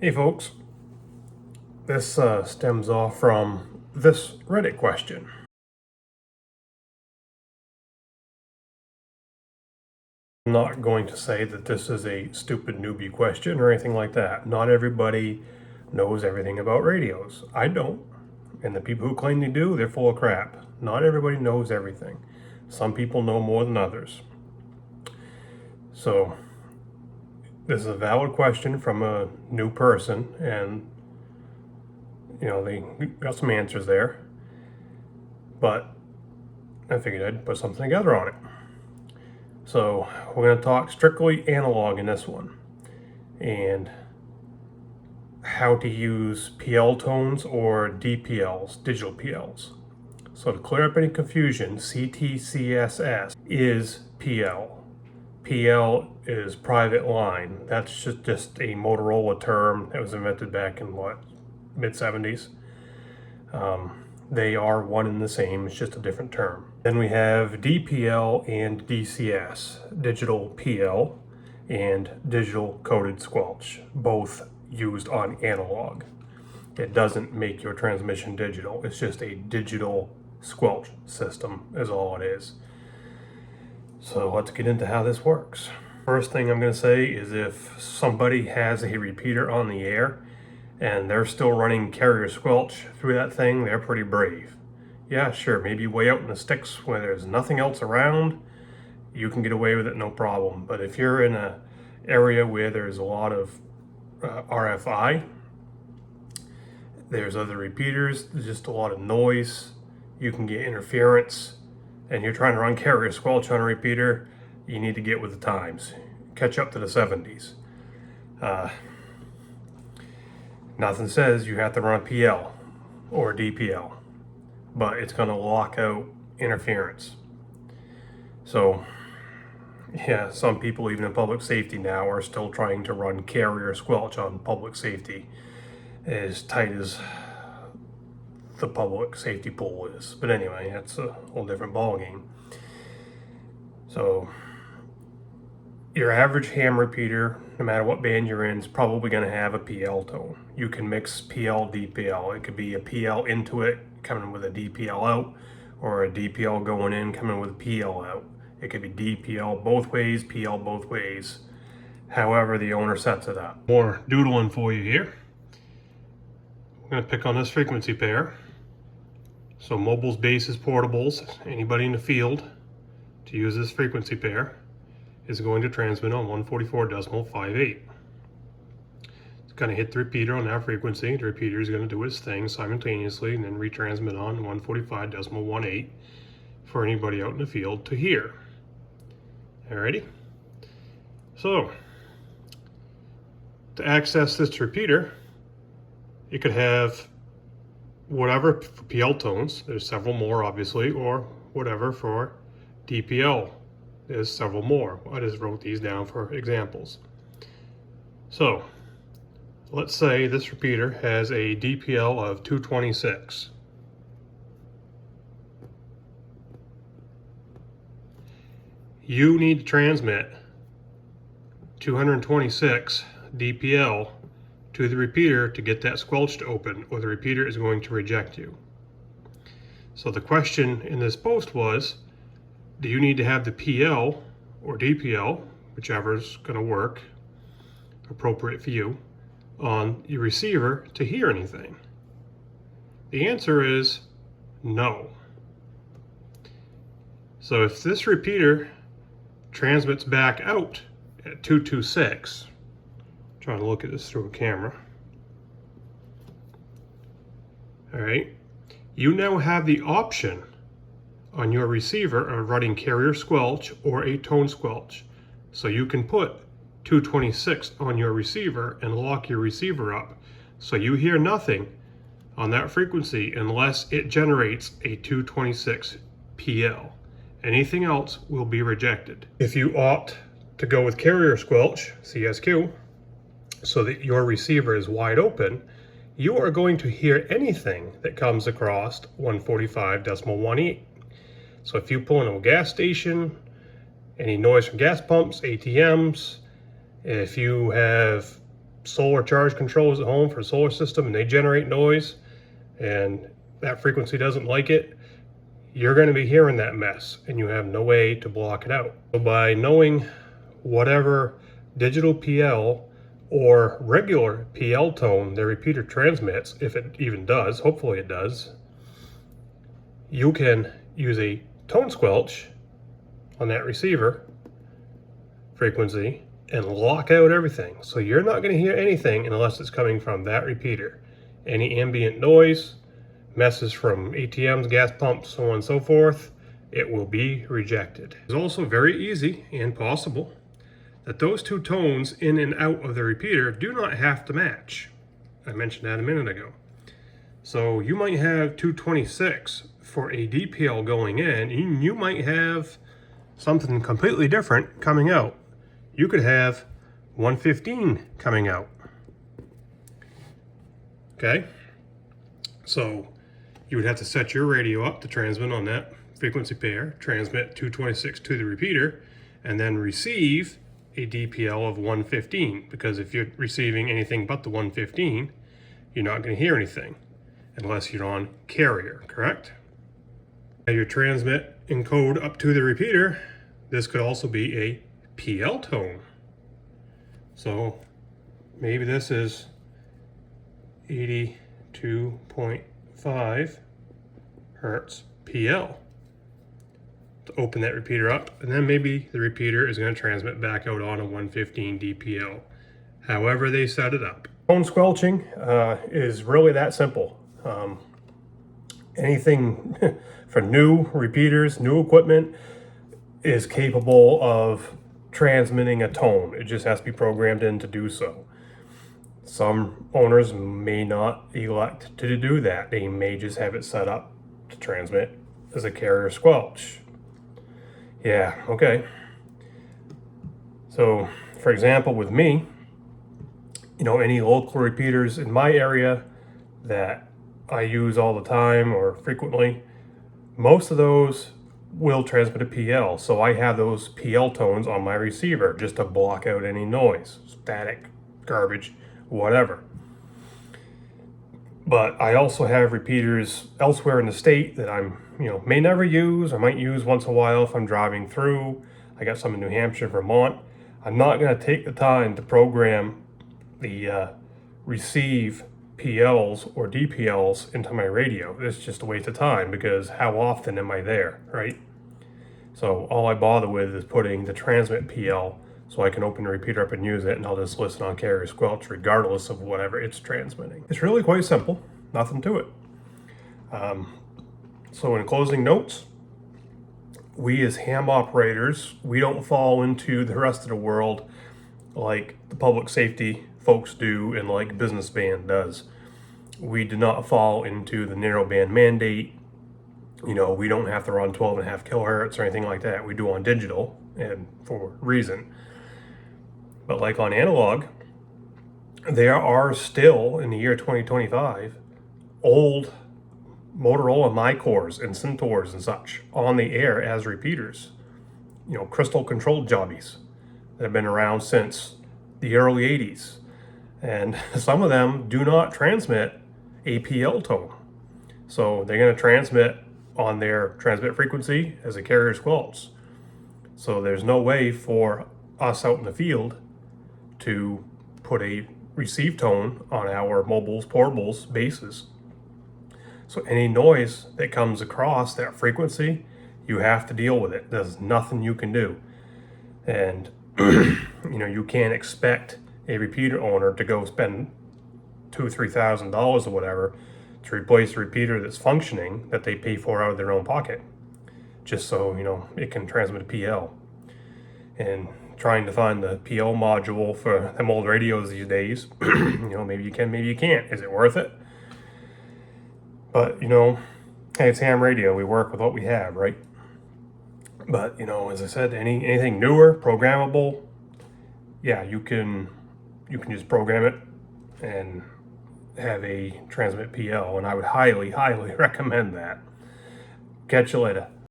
Hey folks, this stems off from this Reddit question. I'm not going to say that this is a stupid newbie question or anything like that. Not everybody knows everything about radios. I don't. And the people who claim they do, they're full of crap. Not everybody knows everything. Some people know more than others. So, this is a valid question from a new person, and they got some answers there. But I figured I'd put something together on it. So we're going to talk strictly analog in this one, and how to use PL tones or DPLs, digital PLs. So to clear up any confusion, CTCSS is PL. PL is private line. That's just a Motorola term that was invented back in mid-70s. They are one and the same, it's just a different term. Then we have DPL and DCS, digital PL and digital coded squelch, both used on analog. It doesn't make your transmission digital, it's just a digital squelch system is all it is. So let's get into how this works. First thing I'm going to say is if somebody has a repeater on the air and they're still running carrier squelch through that thing, they're pretty brave. Yeah, sure, maybe way out in the sticks where there's nothing else around, you can get away with it no problem. But if you're in an area where there's a lot of RFI, there's other repeaters, there's just a lot of noise, you can get interference, and you're trying to run carrier squelch on a repeater, you need to get with the times. Catch up to the 70s. Nothing says you have to run a PL or a DPL, but it's going to lock out interference. So, yeah, some people even in public safety now are still trying to run carrier squelch on public safety as tight as the public safety pool is. But anyway, that's a whole different ballgame. So, your average ham repeater, no matter what band you're in, is probably going to have a PL tone. You can mix PL, DPL. It could be a PL into it, coming with a DPL out, or a DPL going in, coming with a PL out. It could be DPL both ways, PL both ways, however the owner sets it up. More doodling for you here. I'm going to pick on this frequency pair. So mobiles, bases, portables, anybody in the field to use this frequency pair is going to transmit on 144.58. It's going to hit the repeater on that frequency. The repeater is going to do its thing simultaneously and then retransmit on 145.18 for anybody out in the field to hear. Alrighty? So, to access this repeater, you could have whatever for PL tones, there's several more obviously, or whatever for DPL. There's several more. I just wrote these down for examples. So, let's say this repeater has a DPL of 226. You need to transmit 226 DPL to the repeater to get that squelch to open, or the repeater is going to reject you. So the question in this post was, do you need to have the PL or DPL, whichever is going to work, appropriate for you, on your receiver to hear anything? The answer is no. So if this repeater transmits back out at 226, trying to look at this through a camera, all right, you now have the option on your receiver of running carrier squelch or a tone squelch. So you can put 226 on your receiver and lock your receiver up so you hear nothing on that frequency unless it generates a 226 PL. Anything else will be rejected. If you opt to go with carrier squelch, CSQ, so that your receiver is wide open, you are going to hear anything that comes across 145.18. So if you pull into a gas station, any noise from gas pumps, ATMs, if you have solar charge controllers at home for a solar system and they generate noise and that frequency doesn't like it, you're going to be hearing that mess and you have no way to block it out. So by knowing whatever digital PL or regular PL tone the repeater transmits, if it even does, hopefully it does, you can use a tone squelch on that receiver frequency and lock out everything. So you're not going to hear anything unless it's coming from that repeater. Any ambient noise, messes from ATMs, gas pumps, so on and so forth, it will be rejected. It's also very easy and possible that those two tones in and out of the repeater do not have to match. I mentioned that a minute ago. So you might have 226 for a DPL going in, and you might have something completely different coming out. You could have 115 coming out. Okay? So you would have to set your radio up to transmit on that frequency pair, transmit 226 to the repeater, and then receive a DPL of 115, because if you're receiving anything but the 115, you're not going to hear anything unless you're on carrier, correct? Now your transmit encode up to the repeater, this could also be a PL tone. So maybe this is 82.5 hertz PL. To open that repeater up, and then maybe the repeater is going to transmit back out on a 115 DPL. However they set it up. Tone squelching is really that simple. Anything for new repeaters, new equipment is capable of transmitting a tone. It just has to be programmed in to do so. Some owners may not elect to do that. They may just have it set up to transmit as a carrier squelch. Yeah, okay. So, for example, with me, you know, any local repeaters in my area that I use all the time or frequently, most of those will transmit a PL. So I have those PL tones on my receiver just to block out any noise, static, garbage, whatever. But I also have repeaters elsewhere in the state that I'm, may never use. I might use once in a while if I'm driving through. I got some in New Hampshire, Vermont. I'm not going to take the time to program the receive PLs or DPLs into my radio. It's just a waste of time because how often am I there, right? So all I bother with is putting the transmit PL so I can open the repeater up and use it, and I'll just listen on carrier squelch regardless of whatever it's transmitting. It's really quite simple, nothing to it. So in closing notes, we as ham operators, we don't fall into the rest of the world like the public safety folks do and like business band does. We do not fall into the narrowband mandate. We don't have to run 12.5 kilohertz or anything like that. We do on digital, and for reason. But like on analog, there are still, in the year 2025, old Motorola Micors and Centaurs and such on the air as repeaters. Crystal controlled jobbies that have been around since the early 80s. And some of them do not transmit APL tone. So they're going to transmit on their transmit frequency as a carrier squelch. So there's no way for us out in the field to put a receive tone on our mobiles, portables, bases. So any noise that comes across that frequency, you have to deal with it. There's nothing you can do. And you can't expect a repeater owner to go spend $2,000 or $3,000 or whatever to replace a repeater that's functioning that they pay for out of their own pocket, just so it can transmit a PL. And trying to find the PL module for them old radios these days, maybe you can, maybe you can't. Is it worth it? But hey, it's ham radio. We work with what we have, right? But as I said, anything newer, programmable, yeah, you can just program it and have a transmit PL, and I would highly, highly recommend that. Catch you later.